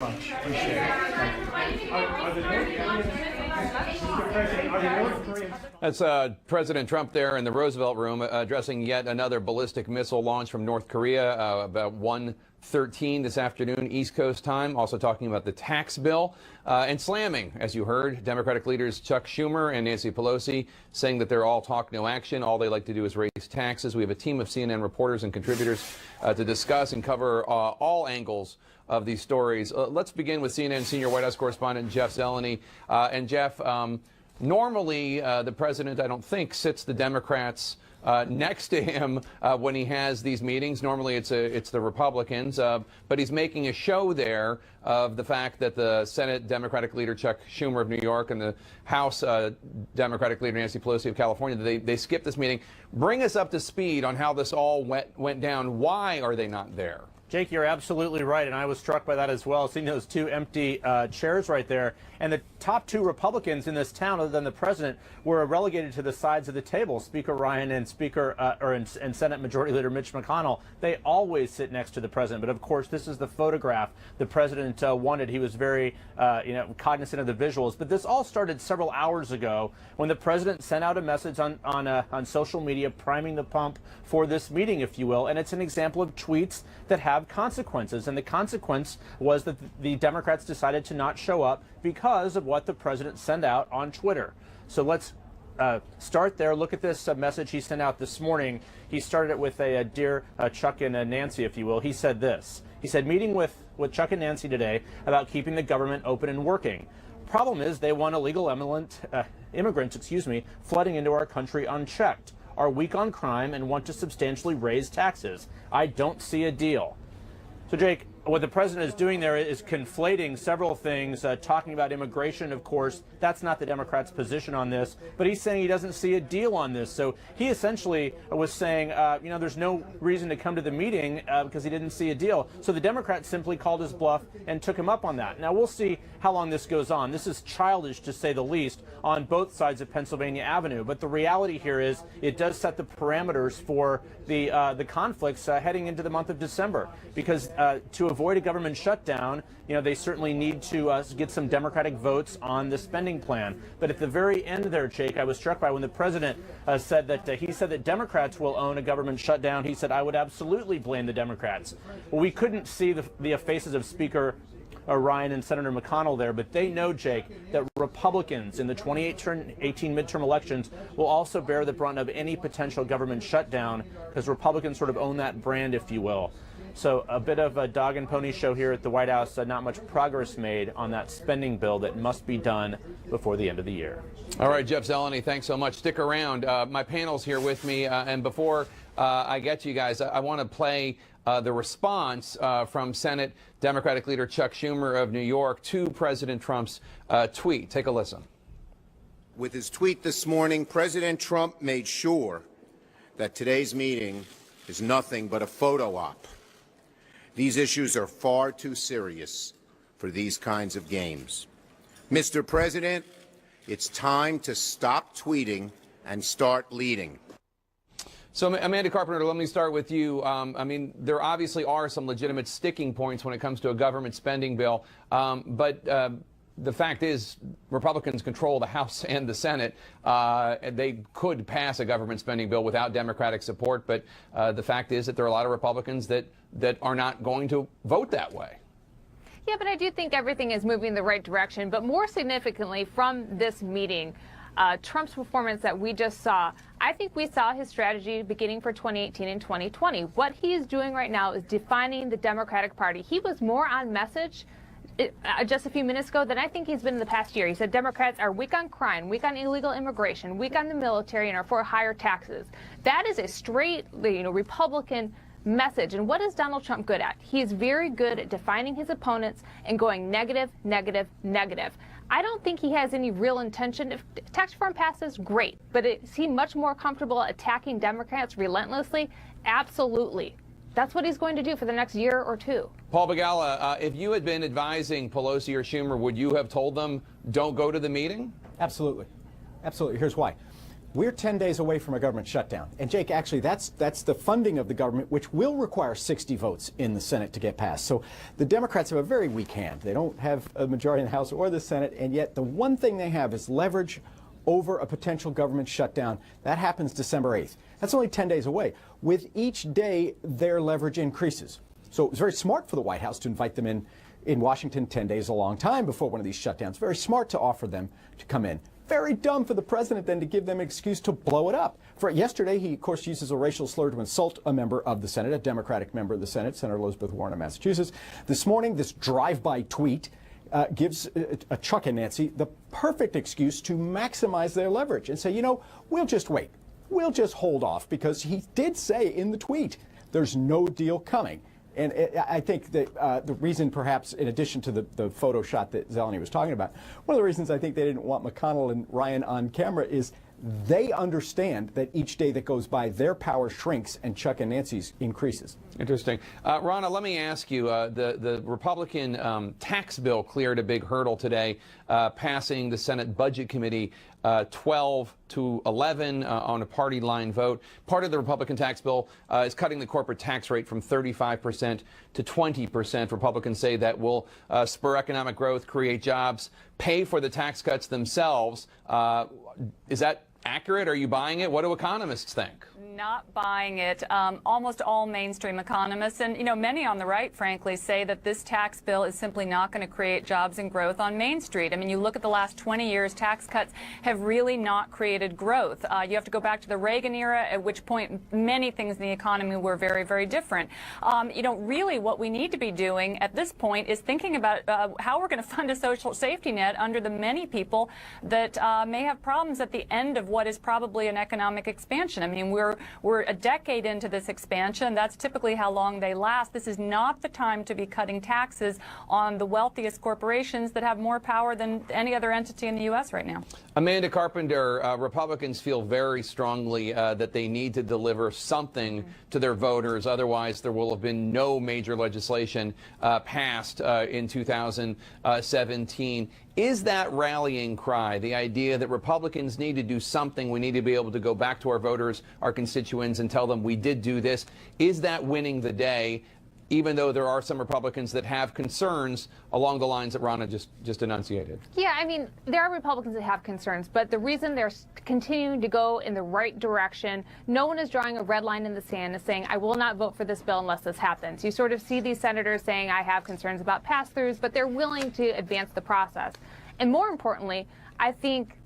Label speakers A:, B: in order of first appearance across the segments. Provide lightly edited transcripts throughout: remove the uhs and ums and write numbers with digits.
A: Much. Appreciate it.
B: That's President Trump there in the Roosevelt Room addressing yet another ballistic missile launch from North Korea about 1:13 this afternoon, East Coast time. Also talking about the tax bill and slamming, as you heard, Democratic leaders Chuck Schumer and Nancy Pelosi saying that they're all talk, no action. All they like to do is raise taxes. We have a team of CNN reporters and contributors to discuss and cover all angles of these stories. Let's begin with CNN senior White House correspondent Jeff Zeleny. And Jeff, normally the president, I don't think, sits the Democrats next to him when he has these meetings. Normally it's the Republicans, but he's making a show there of the fact that the Senate Democratic leader Chuck Schumer of New York and the House Democratic leader Nancy Pelosi of California, they skipped this meeting. Bring us up to speed on how this all went down. Why are they not there?
C: Jake, you're absolutely right, and I was struck by that as well, seeing those two empty chairs right there. And the top two Republicans in this town, other than the president, were relegated to the sides of the table. Speaker Ryan and and Senate Majority Leader Mitch McConnell, they always sit next to the president. But of course, this is the photograph the president wanted. He was very, cognizant of the visuals. But this all started several hours ago when the president sent out a message on social media, priming the pump for this meeting, if you will. And it's an example of tweets that have consequences. And the consequence was that the Democrats decided to not show up because of what the president sent out on Twitter. So let's start there. Look at this message he sent out this morning. He started it with a dear Chuck and Nancy, if you will. He said this. He said, meeting with Chuck and Nancy today about keeping the government open and working. Problem is they want illegal immigrants, flooding into our country unchecked, are weak on crime, and want to substantially raise taxes. I don't see a deal. So, Jake, what the president is doing there is conflating several things, talking about immigration, of course. That's not the Democrats' position on this, but he's saying he doesn't see a deal on this. So he essentially was saying, there's no reason to come to the meeting because he didn't see a deal. So the Democrats simply called his bluff and took him up on that. Now, we'll see how long this goes on. This is childish, to say the least, on both sides of Pennsylvania Avenue. But the reality here is it does set the parameters for the conflicts heading into the month of December, because to avoid a government shutdown, they certainly need to get some Democratic votes on the spending plan. But at the very end there, Jake, I was struck by when the president said that Democrats will own a government shutdown. He said, I would absolutely blame the Democrats. Well, we couldn't see the faces of Speaker Ryan and Senator McConnell there, but they know, Jake, that Republicans in the 2018 midterm elections will also bear the brunt of any potential government shutdown, because Republicans sort of own that brand, if you will. So a bit of a dog and pony show here at the White House. Not much progress made on that spending bill that must be done before the end of the year.
B: All right, Jeff Zeleny, thanks so much. Stick around. My panel's here with me. And before I get to you guys, I want to play the response from Senate Democratic leader Chuck Schumer of New York to President Trump's tweet. Take a listen.
D: With his tweet this morning, President Trump made sure that today's meeting is nothing but a photo op. These issues are far too serious for these kinds of games. Mr. President, it's time to stop tweeting and start leading.
B: So, Amanda Carpenter, let me start with you. There obviously are some legitimate sticking points when it comes to a government spending bill, but the fact is Republicans control the House and the Senate. They could pass a government spending bill without Democratic support, but the fact is that there are a lot of Republicans that are not going to vote that way.
E: Yeah, but I do think everything is moving in the right direction. But more significantly from this meeting, Trump's performance that we just saw, I think we saw his strategy beginning for 2018 and 2020. What he is doing right now is defining the Democratic Party. He was more on message just a few minutes ago than I think he's been in the past year. He said Democrats are weak on crime, weak on illegal immigration, weak on the military, and are for higher taxes. That is a straight, Republican message. And what is Donald Trump good at? He is very good at defining his opponents and going negative, negative, negative. I don't think he has any real intention. If tax reform passes, great. But is he much more comfortable attacking Democrats relentlessly? Absolutely. That's what he's going to do for the next year or two.
B: Paul Begala, if you had been advising Pelosi or Schumer, would you have told them don't go to the meeting?
A: Absolutely. Absolutely. Here's why. We're 10 days away from a government shutdown. And Jake, actually, that's the funding of the government, which will require 60 votes in the Senate to get passed. So the Democrats have a very weak hand. They don't have a majority in the House or the Senate, and yet the one thing they have is leverage over a potential government shutdown. That happens December 8th. That's only 10 days away. With each day, their leverage increases. So it was very smart for the White House to invite them in Washington. 10 days, a long time before one of these shutdowns. Very smart to offer them to come in. Very dumb for the president then to give them an excuse to blow it up. For yesterday, he, of course, uses a racial slur to insult a member of the Senate, a Democratic member of the Senate, Senator Elizabeth Warren of Massachusetts. This morning, this drive-by tweet gives Chuck and Nancy the perfect excuse to maximize their leverage and say, you know, we'll just wait. We'll just hold off, because he did say in the tweet, there's no deal coming. And I think that the reason, perhaps, in addition to the photo shot that Zeleny was talking about, one of the reasons I think they didn't want McConnell and Ryan on camera is they understand that each day that goes by, their power shrinks and Chuck and Nancy's increases.
B: Interesting. Ronna, let me ask you, the Republican tax bill cleared a big hurdle today, passing the Senate Budget Committee 12-11 on a party line vote. Part of the Republican tax bill is cutting the corporate tax rate from 35% to 20%. Republicans say that will spur economic growth, create jobs, pay for the tax cuts themselves. Is that accurate? Are you buying it? What do economists think?
F: Not buying it. Almost all mainstream economists, and many on the right, frankly, say that this tax bill is simply not going to create jobs and growth on Main Street. I mean, you look at the last 20 years, tax cuts have really not created growth. You have to go back to the Reagan era, at which point many things in the economy were very, very different. Really what we need to be doing at this point is thinking about how we're going to fund a social safety net under the many people that may have problems at the end of what is probably an economic expansion. I mean, we're a decade into this expansion. That's typically how long they last. This is not the time to be cutting taxes on the wealthiest corporations that have more power than any other entity in the U.S. right now.
B: Amanda Carpenter, Republicans feel very strongly that they need to deliver something to their voters. Otherwise, there will have been no major legislation passed in 2017. Is that rallying cry, the idea that Republicans need to do something, we need to be able to go back to our voters, our constituents, and tell them we did do this, is that winning the day, even though there are some Republicans that have concerns along the lines that Ronna just enunciated?
E: Yeah, I mean, there are Republicans that have concerns, but the reason they're continuing to go in the right direction, no one is drawing a red line in the sand and saying, I will not vote for this bill unless this happens. You sort of see these senators saying, I have concerns about pass-throughs, but they're willing to advance the process. And more importantly, I think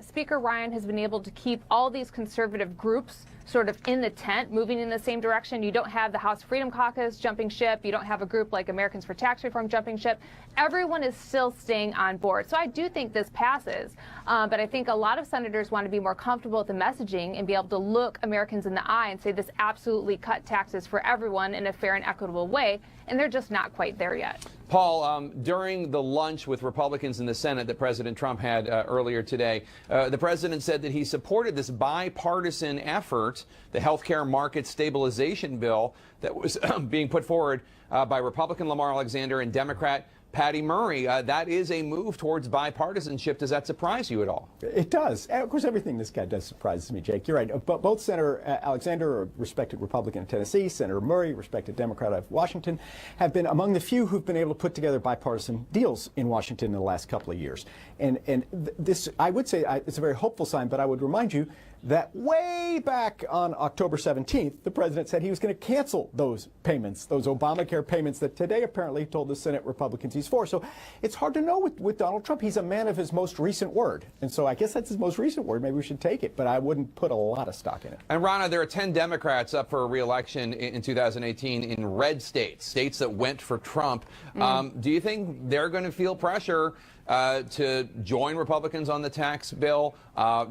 E: Speaker Ryan has been able to keep all these conservative groups sort of in the tent, moving in the same direction. You don't have the House Freedom Caucus jumping ship. You don't have a group like Americans for Tax Reform jumping ship. Everyone is still staying on board. So I do think this passes. But I think a lot of senators want to be more comfortable with the messaging and be able to look Americans in the eye and say this absolutely cut taxes for everyone in a fair and equitable way. And they're just not quite there yet.
B: Paul, during the lunch with Republicans in the Senate that President Trump had earlier today, the president said that he supported this bipartisan effort, the health care market stabilization bill that was being put forward by Republican Lamar Alexander and Democrat Patty Murray. That is a move towards bipartisanship. Does that surprise you at all?
A: It does. And of course, everything this guy does surprises me, Jake. You're right. But both Senator Alexander, a respected Republican of Tennessee, Senator Murray, respected Democrat of Washington, have been among the few who've been able to put together bipartisan deals in Washington in the last couple of years. And this, I would say, it's a very hopeful sign, but I would remind you that way back on October 17th, the president said he was going to cancel those payments, those Obamacare payments that today apparently told the Senate Republicans he's for. So it's hard to know with Donald Trump. He's a man of his most recent word. And so I guess that's his most recent word. Maybe we should take it, but I wouldn't put a lot of stock in it.
B: And Ronna, there are 10 Democrats up for re-election in 2018 in red states, states that went for Trump. Do you think they're going to feel pressure to join Republicans on the tax bill,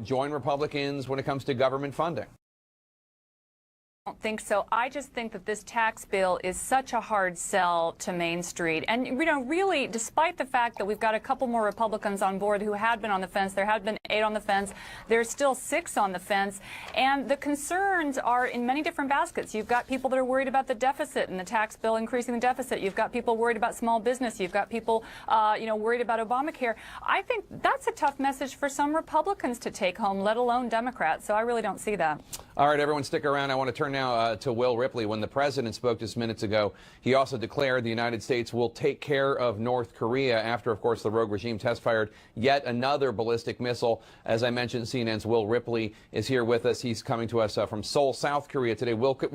B: join Republicans when it comes to government funding?
F: think so. I just think that this tax bill is such a hard sell to Main Street. And, you know, really, despite the fact that we've got a couple more Republicans on board who had been on the fence, there had been 8 on the fence, there's still 6 on the fence. And the concerns are in many different baskets. You've got people that are worried about the deficit and the tax bill increasing the deficit. You've got people worried about small business. You've got people, you know, worried about Obamacare. I think that's a tough message for some Republicans to take home, let alone Democrats. So I really don't see that.
B: All right, everyone, stick around. I want to turn now to Will Ripley. When the president spoke just minutes ago, he also declared the United States will take care of North Korea after, of course, the rogue regime test-fired yet another ballistic missile. As I mentioned, CNN's Will Ripley is here with us. He's coming to us from Seoul, South Korea today. Will,